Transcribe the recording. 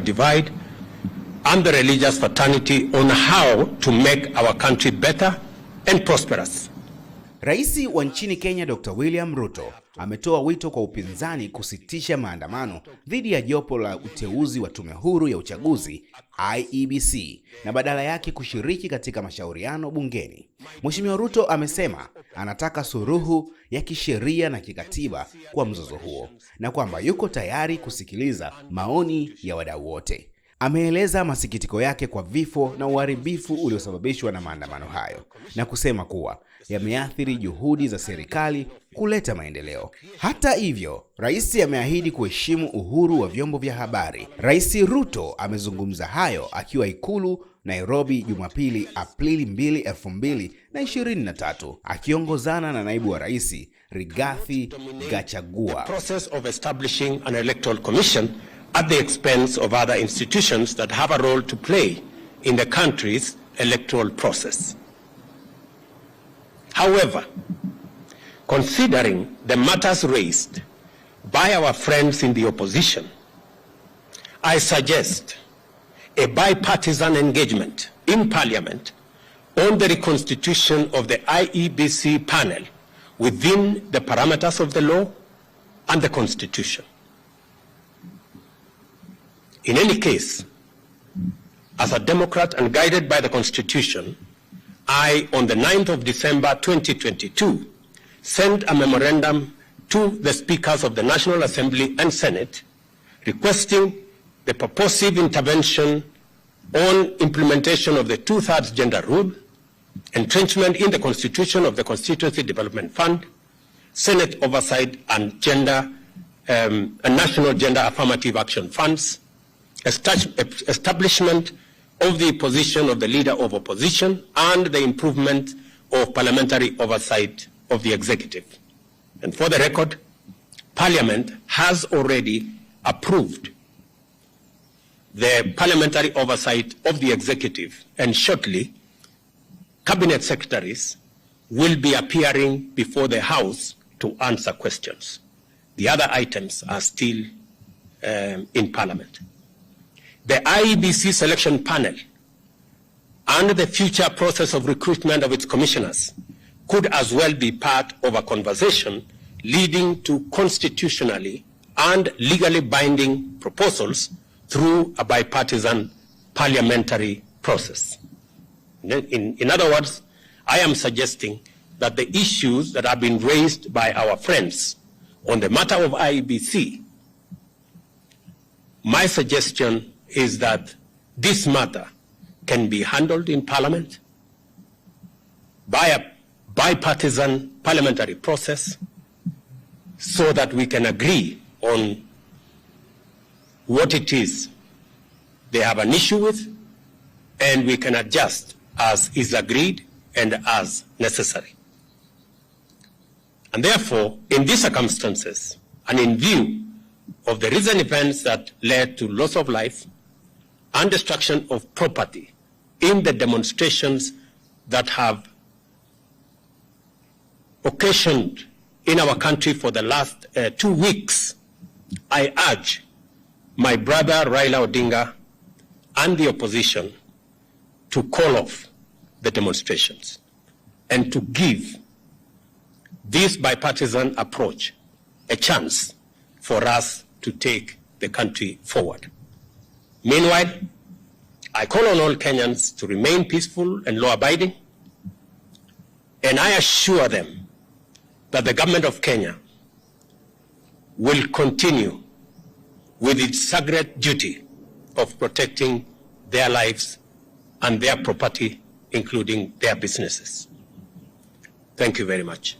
divide and the religious fraternity on how to make our country better and prosperous. Rais wa nchini Kenya Dr. William Ruto ametoa wito kwa upinzani kusitisha maandamano dhidi ya jopo la uteuzi wa Tume Huru ya Uchaguzi IEBC na badala yake kushiriki katika mashauriano bungeni. Mheshimiwa Ruto amesema anataka suluhu ya kisheria na kikatiba kwa mzozo huo na kwamba yuko tayari kusikiliza maoni ya wadau wote. Ameeleza masikitiko yake kwa vifo na uharibifu uliosababishwa na maandamano hayo na kusema kuwa yameathiri juhudi za serikali kuleta maendeleo. Hata hivyo, rais ameahidi kuheshimu uhuru wa vyombo vya habari. Rais Ruto amezungumza hayo akiwa Ikulu Nairobi Jumapili Aprili 2, 2023 akiongozana na naibu wa rais Rigathi Gachagua. Process of establishing an electoral commission at the expense of other institutions that have a role to play in the country's electoral process. However, considering the matters raised by our friends in the opposition, I suggest a bipartisan engagement in Parliament on the reconstitution of the IEBC panel within the parameters of the law and the Constitution. In any case, as a Democrat and guided by the Constitution, I, on the 9th of December 2022, sent a memorandum to the Speakers of the National Assembly and Senate requesting the purposive intervention on implementation of the 2/3 gender rule, entrenchment in the Constitution of the Constituency Development Fund, Senate oversight and national gender affirmative action funds, establishment of the position of the leader of opposition, and the improvement of parliamentary oversight of the executive. And for the record, Parliament has already approved the parliamentary oversight of the executive, and shortly, cabinet secretaries will be appearing before the House to answer questions. The other items are still in Parliament. The IEBC selection panel and the future process of recruitment of its commissioners could as well be part of a conversation leading to constitutionally and legally binding proposals through a bipartisan parliamentary process. In other words, I am suggesting that the issues that have been raised by our friends on the matter of IEBC, my suggestion is that this matter can be handled in Parliament by a bipartisan parliamentary process so that we can agree on what it is they have an issue with, and we can adjust as is agreed and as necessary. And therefore, in these circumstances, and in view of the recent events that led to loss of life and destruction of property in the demonstrations that have occasioned in our country for the last 2 weeks, I urge my brother Raila Odinga and the opposition to call off the demonstrations and to give this bipartisan approach a chance for us to take the country forward. Meanwhile, I call on all Kenyans to remain peaceful and law-abiding, and I assure them that the government of Kenya will continue with its sacred duty of protecting their lives and their property, including their businesses. Thank you very much.